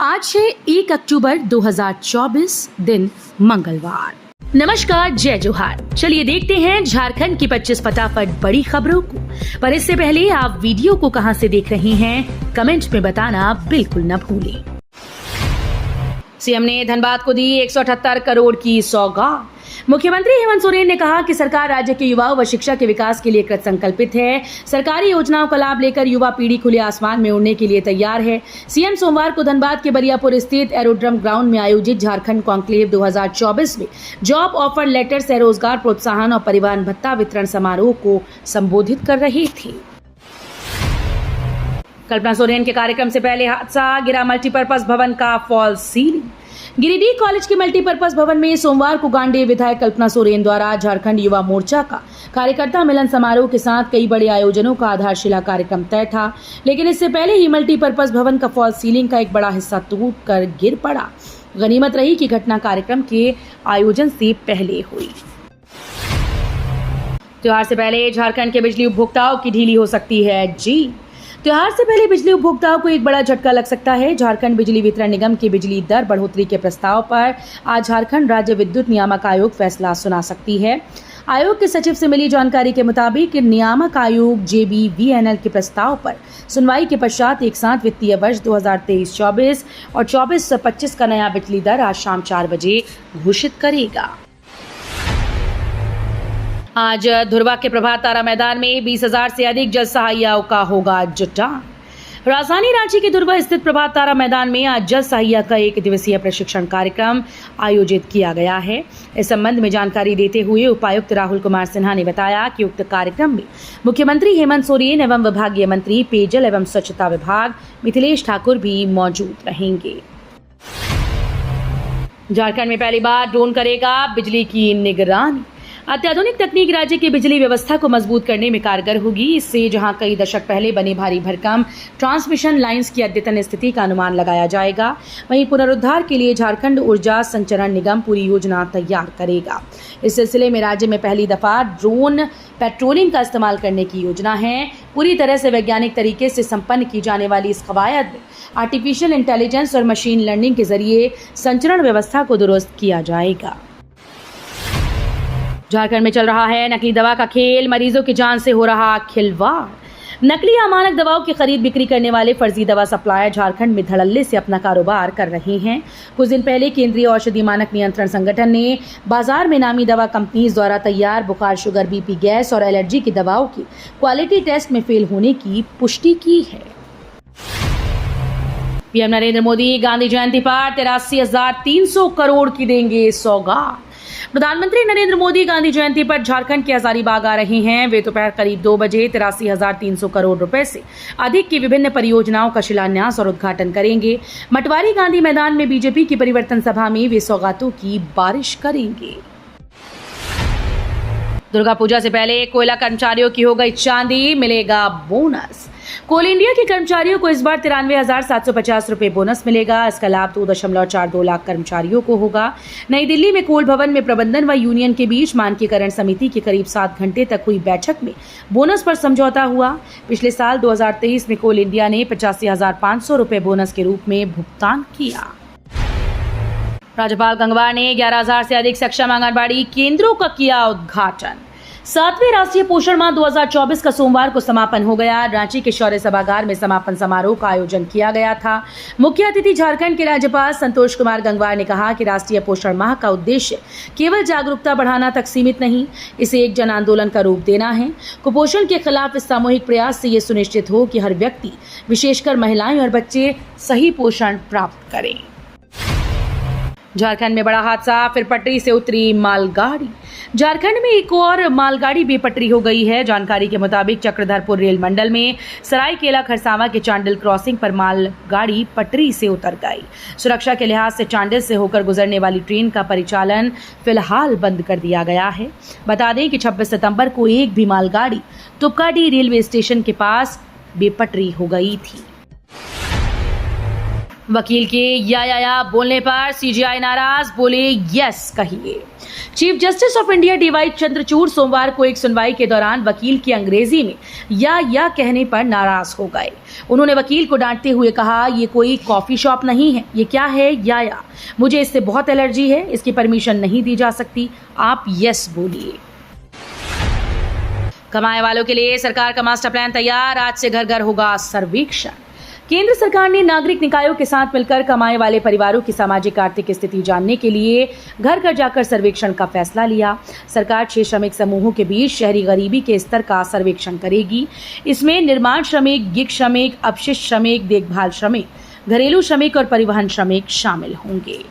आज है 1 अक्टूबर 2024 दिन मंगलवार। नमस्कार, जय जोहार। चलिए देखते हैं झारखंड की 25 फटाफट बड़ी खबरों को। पर इससे पहले आप वीडियो को कहां से देख रहे हैं कमेंट में बताना बिल्कुल न भूलें। सीएम ने धनबाद को दी 178 करोड़ की सौगात। मुख्यमंत्री हेमंत सोरेन ने कहा कि सरकार राज्य के युवाओं व शिक्षा के विकास के लिए कृत संकल्पित है। सरकारी योजनाओं का लाभ लेकर युवा पीढ़ी खुले आसमान में उड़ने के लिए तैयार है। सीएम सोमवार को धनबाद के बरियापुर स्थित एरोड्रम ग्राउंड में आयोजित झारखंड कॉन्क्लेव 2024 में जॉब ऑफर लेटर से रोजगार प्रोत्साहन और परिवहन भत्ता वितरण समारोह को संबोधित कर रहे थे। कल्पना सोरेन के कार्यक्रम से पहले हादसा, गिरा मल्टीपर्पज भवन का फॉल सीलिंग। गिरिडीह कॉलेज के मल्टीपर्पज भवन में सोमवार को गांडेय विधायक कल्पना सोरेन द्वारा झारखंड युवा मोर्चा का कार्यकर्ता मिलन समारोह के साथ कई बड़े आयोजनों का आधारशिला कार्यक्रम तय था, लेकिन इससे पहले ही मल्टीपर्पज भवन का फॉल सीलिंग का एक बड़ा हिस्सा टूटकर गिर पड़ा। गनीमत रही कि घटना कार्यक्रम के आयोजन से पहले हुई। त्योहार से पहले झारखंड के बिजली उपभोक्ताओं की ढीली हो सकती है जी। त्योहार से पहले बिजली उपभोक्ताओं को एक बड़ा झटका लग सकता है। झारखंड बिजली वितरण निगम की बिजली दर बढ़ोतरी के प्रस्ताव पर आज झारखंड राज्य विद्युत नियामक आयोग फैसला सुना सकती है। आयोग के सचिव से मिली जानकारी के मुताबिक नियामक आयोग JBVNL के प्रस्ताव पर सुनवाई के पश्चात एक साथ वित्तीय वर्ष 2023-24 और 24-25 का नया बिजली दर आज शाम 4 बजे घोषित करेगा। आज धुरवा के प्रभात तारा मैदान में 20,000 से अधिक जल सहायिकाओं का होगा जुटान। राजधानी रांची के धुरवा स्थित प्रभात तारा मैदान में आज जल सहायिका का 1 दिवसीय प्रशिक्षण कार्यक्रम आयोजित किया गया है। इस संबंध में जानकारी देते हुए उपायुक्त राहुल कुमार सिन्हा ने बताया कि उक्त कार्यक्रम में मुख्यमंत्री हेमंत सोरेन एवं विभागीय मंत्री पेयजल एवं स्वच्छता विभाग मिथिलेश ठाकुर भी मौजूद रहेंगे। झारखंड में पहली बार ड्रोन करेगा बिजली की निगरानी। अत्याधुनिक तकनीक राज्य की बिजली व्यवस्था को मजबूत करने में कारगर होगी। इससे जहां कई दशक पहले बने भारी भरकम ट्रांसमिशन लाइंस की अद्यतन स्थिति का अनुमान लगाया जाएगा, वहीं पुनरुद्धार के लिए झारखंड ऊर्जा संचरण निगम पूरी योजना तैयार करेगा। इस सिलसिले में राज्य में पहली दफा ड्रोन पेट्रोलिंग का इस्तेमाल करने की योजना है। पूरी तरह से वैज्ञानिक तरीके से संपन्न की जाने वाली इस कवायद में आर्टिफिशियल इंटेलिजेंस और मशीन लर्निंग के जरिए संचरण व्यवस्था को दुरुस्त किया जाएगा। झारखंड में चल रहा है नकली दवा का खेल, मरीजों की जान से हो रहा खिलवाड़। नकली अमानक दवाओं की खरीद बिक्री करने वाले फर्जी दवा सप्लायर झारखंड में धड़ल्ले से अपना कारोबार कर रहे हैं। कुछ दिन पहले केंद्रीय औषधि मानक नियंत्रण संगठन ने बाजार में नामी दवा कंपनीज द्वारा तैयार बुखार, शुगर, BP, गैस और एलर्जी की दवाओं की क्वालिटी टेस्ट में फेल होने की पुष्टि की है। पीएम नरेंद्र मोदी गांधी जयंती पर 83,300 करोड़ की देंगे सौगात। प्रधानमंत्री नरेंद्र मोदी गांधी जयंती पर झारखंड के हजारीबाग आ रहे हैं। वे दोपहर करीब 2 बजे 83,300 करोड़ रुपए से अधिक की विभिन्न परियोजनाओं का शिलान्यास और उद्घाटन करेंगे। मटवारी गांधी मैदान में बीजेपी की परिवर्तन सभा में वे सौगातों की बारिश करेंगे। दुर्गा पूजा से पहले कोयला कर्मचारियों की हो गई चांदी, मिलेगा बोनस। कोल इंडिया के कर्मचारियों को इस बार 93,750 रुपए बोनस मिलेगा। इसका लाभ 2.42 लाख कर्मचारियों को होगा। नई दिल्ली में कोल भवन में प्रबंधन व यूनियन के बीच मानकीकरण समिति की करीब 7 घंटे तक हुई बैठक में बोनस पर समझौता हुआ। पिछले साल 2023 में कोल इंडिया ने 85,500 रुपए बोनस के रूप में भुगतान किया। राज्यपाल गंगवार ने 11,000 से अधिक सक्षम आंगनबाड़ी केंद्रों का किया उद्घाटन। 7वें राष्ट्रीय पोषण माह 2024 का सोमवार को समापन हो गया। रांची के शौर्य सभागार में समापन समारोह का आयोजन किया गया था। मुख्य अतिथि झारखंड के राज्यपाल संतोष कुमार गंगवार ने कहा कि राष्ट्रीय पोषण माह का उद्देश्य केवल जागरूकता बढ़ाना तक सीमित नहीं, इसे एक जन आंदोलन का रूप देना है। कुपोषण के खिलाफ इस सामूहिक प्रयास से ये सुनिश्चित हो कि हर व्यक्ति, विशेषकर महिलाएं और बच्चे, सही पोषण प्राप्त करें। झारखंड में बड़ा हादसा, फिर पटरी से उतरी मालगाड़ी। झारखंड में एक और मालगाड़ी बेपटरी हो गई है। जानकारी के मुताबिक चक्रधरपुर रेल मंडल में सरायकेला खरसावा के चांडिल क्रॉसिंग पर मालगाड़ी पटरी से उतर गई। सुरक्षा के लिहाज से चांडिल से होकर गुजरने वाली ट्रेन का परिचालन फिलहाल बंद कर दिया गया है। बता दें कि 26 सितंबर को एक भी मालगाड़ी तुपकाडी रेलवे स्टेशन के पास बेपटरी हो गई थी। वकील के या बोलने पर सीजेआई नाराज, बोले यस कहिए। Chief justice of India DY Chandrachud सोमवार को एक सुनवाई के दौरान वकील की अंग्रेजी में या कहने पर नाराज हो गए। उन्होंने वकील को डांटते हुए कहा, ये कोई कॉफी शॉप नहीं है, ये क्या है या मुझे इससे बहुत एलर्जी है, इसकी परमिशन नहीं दी जा सकती, आप यस बोलिए। कमाए वालों के लिए सरकार का मास्टर प्लान तैयार, आज से घर घर होगा सर्वेक्षण। केंद्र सरकार ने नागरिक निकायों के साथ मिलकर कमाए वाले परिवारों की सामाजिक आर्थिक स्थिति जानने के लिए घर घर जाकर सर्वेक्षण का फैसला लिया। सरकार 6 श्रमिक समूहों के बीच शहरी गरीबी के स्तर का सर्वेक्षण करेगी। इसमें निर्माण श्रमिक, गिग श्रमिक, अपशिष्ट श्रमिक, देखभाल श्रमिक, घरेलू श्रमिक और परिवहन श्रमिक शामिल होंगे।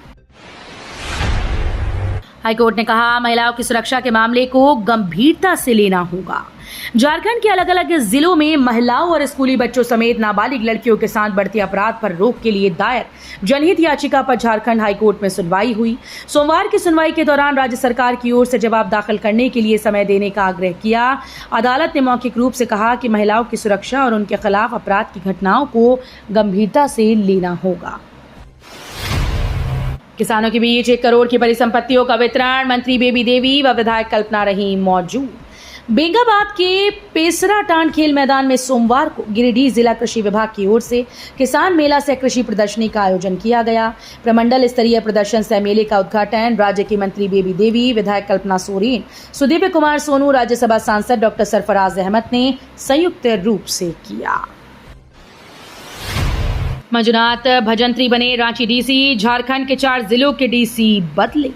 हाईकोर्ट ने कहा, महिलाओं की सुरक्षा के मामले को गंभीरता से लेना होगा। झारखंड के अलग अलग जिलों में महिलाओं और स्कूली बच्चों समेत नाबालिग लड़कियों के साथ बढ़ते अपराध पर रोक के लिए दायर जनहित याचिका पर झारखंड हाईकोर्ट में सुनवाई हुई। सोमवार की सुनवाई के दौरान राज्य सरकार की ओर से जवाब दाखिल करने के लिए समय देने का आग्रह किया। अदालत ने मौखिक रूप से कहा कि महिलाओं की सुरक्षा और उनके खिलाफ अपराध की घटनाओं को गंभीरता से लेना होगा। किसानों के बीच 1 करोड़ की परिसंपत्तियों का वितरण, मंत्री बेबी देवी व विधायक कल्पना रही मौजूद। बेंगाबाद के पेसराटांड खेल मैदान में सोमवार को गिरिडीह जिला कृषि विभाग की ओर से किसान मेला सह कृषि प्रदर्शनी का आयोजन किया गया। प्रमंडल स्तरीय प्रदर्शन सह मेले का उद्घाटन राज्य की मंत्री बेबी देवी, विधायक कल्पना सोरेन, सुदीव्य कुमार सोनू, राज्यसभा सांसद डॉक्टर सरफराज अहमद ने संयुक्त रूप से किया। मंजुनाथ भजंत्री बने रांची डीसी, झारखंड के 4 जिलों के डीसी बदले।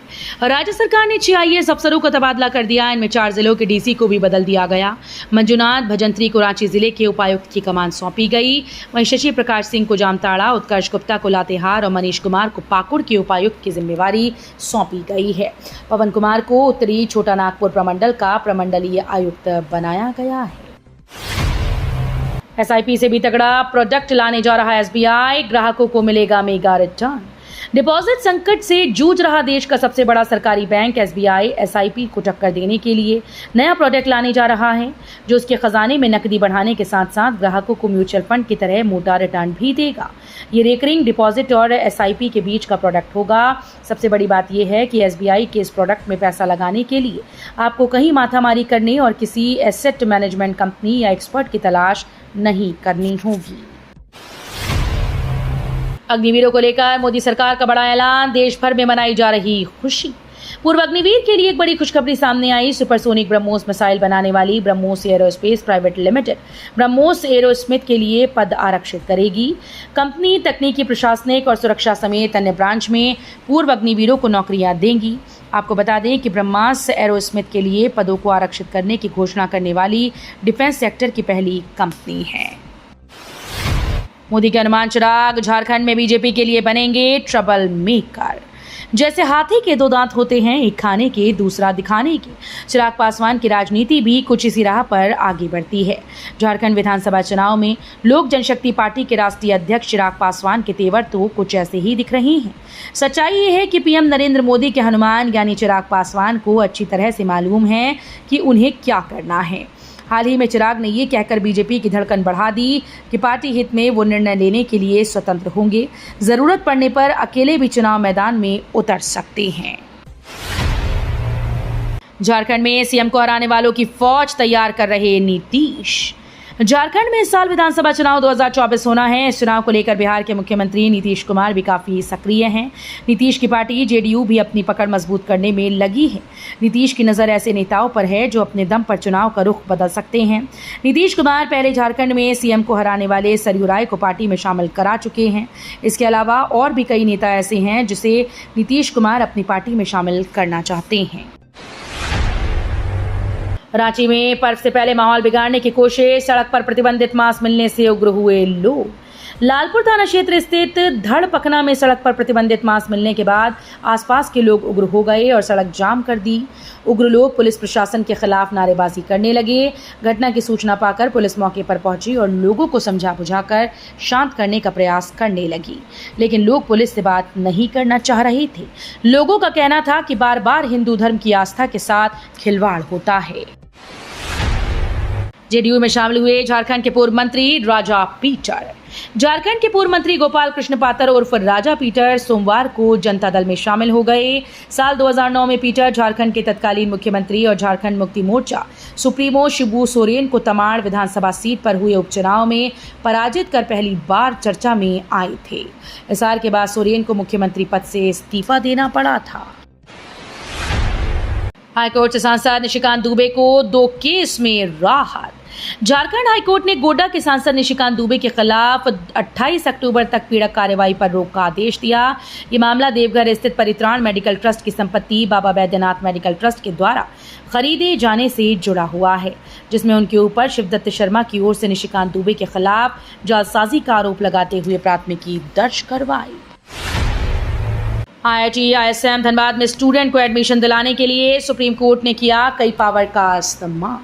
राज्य सरकार ने 6 IAS अफसरों का तबादला कर दिया। इनमें 4 जिलों के डीसी को भी बदल दिया गया। मंजुनाथ भजंत्री को रांची जिले के उपायुक्त की कमान सौंपी गई। वहीं शशि प्रकाश सिंह को जामताड़ा, उत्कर्ष गुप्ता को लातेहार और मनीष कुमार को पाकुड़ के उपायुक्त की जिम्मेवारी सौंपी गई है। पवन कुमार को उत्तरी छोटा नागपुर प्रमंडल का प्रमंडलीय आयुक्त बनाया गया है। SIP से भी तगड़ा प्रोडक्ट लाने जा रहा SBI, ग्राहकों को मिलेगा मेगा रिटर्न। डिपॉजिट संकट से जूझ रहा देश का सबसे बड़ा सरकारी बैंक SBI SIP को टक्कर देने के लिए नया प्रोडक्ट लाने जा रहा है, जो उसके खजाने में नकदी बढ़ाने के साथ साथ ग्राहकों को म्यूचुअल फंड की तरह मोटा रिटर्न भी देगा। ये रेकरिंग डिपॉजिट और SIP के बीच का प्रोडक्ट होगा। सबसे बड़ी बात यह है कि SBI के इस प्रोडक्ट में पैसा लगाने के लिए आपको कहीं माथामारी करने और किसी एसेट मैनेजमेंट कंपनी या एक्सपर्ट की तलाश नहीं करनी होगी। अग्निवीरों को लेकर मोदी सरकार का बड़ा ऐलान, देश भर में मनाई जा रही खुशी। पूर्व अग्निवीर के लिए एक बड़ी खुशखबरी सामने आई। सुपरसोनिक ब्रह्मोस मिसाइल बनाने वाली BrahMos aerospace private limited BrahMos Aerosmith के लिए पद आरक्षित करेगी। कंपनी तकनीकी, प्रशासनिक और सुरक्षा समेत अन्य ब्रांच में पूर्व अग्निवीरों को नौकरियां देंगी। आपको बता दें कि ब्रह्मोस एरोस्मिथ के लिए पदों को आरक्षित करने की घोषणा करने वाली डिफेंस सेक्टर की पहली कंपनी है। मोदी के अनुमान चिराग, झारखंड में बीजेपी के लिए बनेंगे ट्रबल मेकर। जैसे हाथी के 2 दांत होते हैं, एक खाने के दूसरा दिखाने के, चिराग पासवान की राजनीति भी कुछ इसी राह पर आगे बढ़ती है। झारखंड विधानसभा चुनाव में लोक जनशक्ति पार्टी के राष्ट्रीय अध्यक्ष चिराग पासवान के तेवर तो कुछ ऐसे ही दिख रहे हैं। सच्चाई ये है कि PM नरेंद्र मोदी के हनुमान यानी चिराग पासवान को अच्छी तरह से मालूम है कि उन्हें क्या करना है। हाल ही में चिराग ने ये कहकर बीजेपी की धड़कन बढ़ा दी कि पार्टी हित में वो निर्णय लेने के लिए स्वतंत्र होंगे, जरूरत पड़ने पर अकेले भी चुनाव मैदान में उतर सकते हैं। झारखंड में CM को हराने वालों की फौज तैयार कर रहे नीतीश। झारखंड में इस साल विधानसभा चुनाव 2024 होना है। इस चुनाव को लेकर बिहार के मुख्यमंत्री नीतीश कुमार भी काफी सक्रिय हैं। नीतीश की पार्टी JDU भी अपनी पकड़ मजबूत करने में लगी है। नीतीश की नज़र ऐसे नेताओं पर है जो अपने दम पर चुनाव का रुख बदल सकते हैं। नीतीश कुमार पहले झारखंड में CM को हराने वाले सरयू राय को पार्टी में शामिल करा चुके हैं। इसके अलावा और भी कई नेता ऐसे हैं जिसे नीतीश कुमार अपनी पार्टी में शामिल करना चाहते हैं। रांची में पर्व से पहले माहौल बिगाड़ने की कोशिश, सड़क पर प्रतिबंधित मांस मिलने से उग्र हुए लोग। लालपुर थाना क्षेत्र स्थित धड़ पखना में सड़क पर प्रतिबंधित मांस मिलने के बाद आसपास के लोग उग्र हो गए और सड़क जाम कर दी। उग्र लोग पुलिस प्रशासन के खिलाफ नारेबाजी करने लगे। घटना की सूचना पाकर पुलिस मौके पर पहुंची और लोगों को समझा बुझाकर शांत करने का प्रयास करने लगी, लेकिन लोग पुलिस से बात नहीं करना चाह रहे थे। लोगों का कहना था कि बार बार हिंदू धर्म की आस्था के साथ खिलवाड़ होता है। JDU में शामिल हुए झारखंड के पूर्व मंत्री राजा पीटर। झारखंड के पूर्व मंत्री गोपाल कृष्ण पातर उर्फ राजा पीटर सोमवार को जनता दल में शामिल हो गए। साल 2009 में पीटर झारखंड के तत्कालीन मुख्यमंत्री और झारखंड मुक्ति मोर्चा सुप्रीमो शिबू सोरेन को तमाड़ विधानसभा सीट पर हुए उपचुनाव में पराजित कर पहली बार चर्चा में आए थे। इस हार के बाद सोरेन को मुख्यमंत्री पद से इस्तीफा देना पड़ा था। हाईकोर्ट से सांसद निशिकांत दुबे को 2 केस में राहत। झारखंड हाईकोर्ट ने गोड्डा के सांसद निशिकांत दुबे के खिलाफ 28 अक्टूबर तक पीड़क कार्रवाई पर रोक का आदेश दिया। ये मामला देवघर स्थित परित्राण मेडिकल ट्रस्ट की संपत्ति बाबा बैद्यनाथ मेडिकल ट्रस्ट के द्वारा खरीदे जाने से जुड़ा हुआ है, जिसमें उनके ऊपर शिवदत्त शर्मा की ओर से निशिकांत दुबे के खिलाफ जालसाजी का आरोप लगाते हुए प्राथमिकी दर्ज करवाई। IIT ISM धनबाद में स्टूडेंट को एडमिशन दिलाने के लिए सुप्रीम कोर्ट ने किया कई पावर का इस्तेमाल।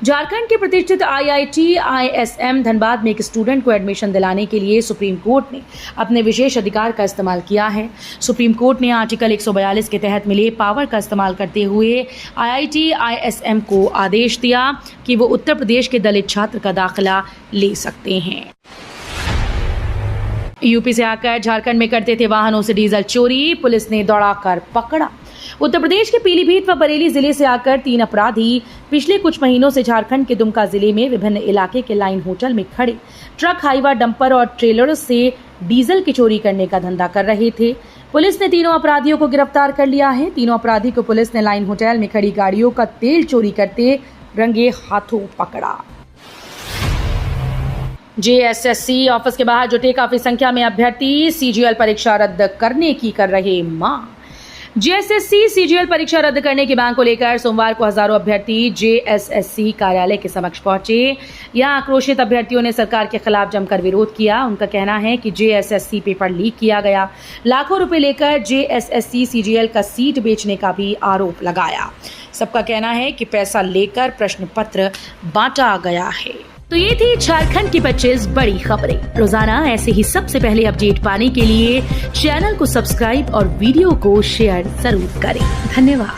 झारखंड के प्रतिष्ठित IIT ISM धनबाद में एक स्टूडेंट को एडमिशन दिलाने के लिए सुप्रीम कोर्ट ने अपने विशेष अधिकार का इस्तेमाल किया है। सुप्रीम कोर्ट ने आर्टिकल 142 के तहत मिले पावर का इस्तेमाल करते हुए IIT ISM को आदेश दिया कि वो उत्तर प्रदेश के दलित छात्र का दाखिला ले सकते हैं। यूपी से आकर झारखंड में करते थे वाहनों से डीजल चोरी, पुलिस ने दौड़ाकर पकड़ा। उत्तर प्रदेश के पीलीभीत व बरेली जिले से आकर 3 अपराधी पिछले कुछ महीनों से झारखंड के दुमका जिले में विभिन्न इलाके के लाइन होटल में खड़े ट्रक, हाईवा, डंपर और ट्रेलर से डीजल की चोरी करने का धंधा कर रहे थे। पुलिस ने तीनों अपराधियों को गिरफ्तार कर लिया है। तीनों अपराधी को पुलिस ने लाइन होटल में खड़ी गाड़ियों का तेल चोरी करते रंगे हाथों पकड़ा। JSSC ऑफिस के बाहर जुटे काफी संख्या में अभ्यर्थी CGL परीक्षा रद्द करने की कर रहे मांग। JSSC CGL परीक्षा रद्द करने की मांग को लेकर सोमवार को हजारों अभ्यर्थी JSSC कार्यालय के समक्ष पहुंचे। यहां आक्रोशित अभ्यर्थियों ने सरकार के खिलाफ जमकर विरोध किया। उनका कहना है कि JSSC पेपर लीक किया गया, लाखों रुपए लेकर JSSC CGL का सीट बेचने का भी आरोप लगाया। सबका कहना है कि पैसा लेकर प्रश्न पत्र बांटा गया है। तो ये थी झारखंड की 25 बड़ी खबरें। रोजाना ऐसे ही सबसे पहले अपडेट पाने के लिए चैनल को सब्सक्राइब और वीडियो को शेयर जरूर करें। धन्यवाद।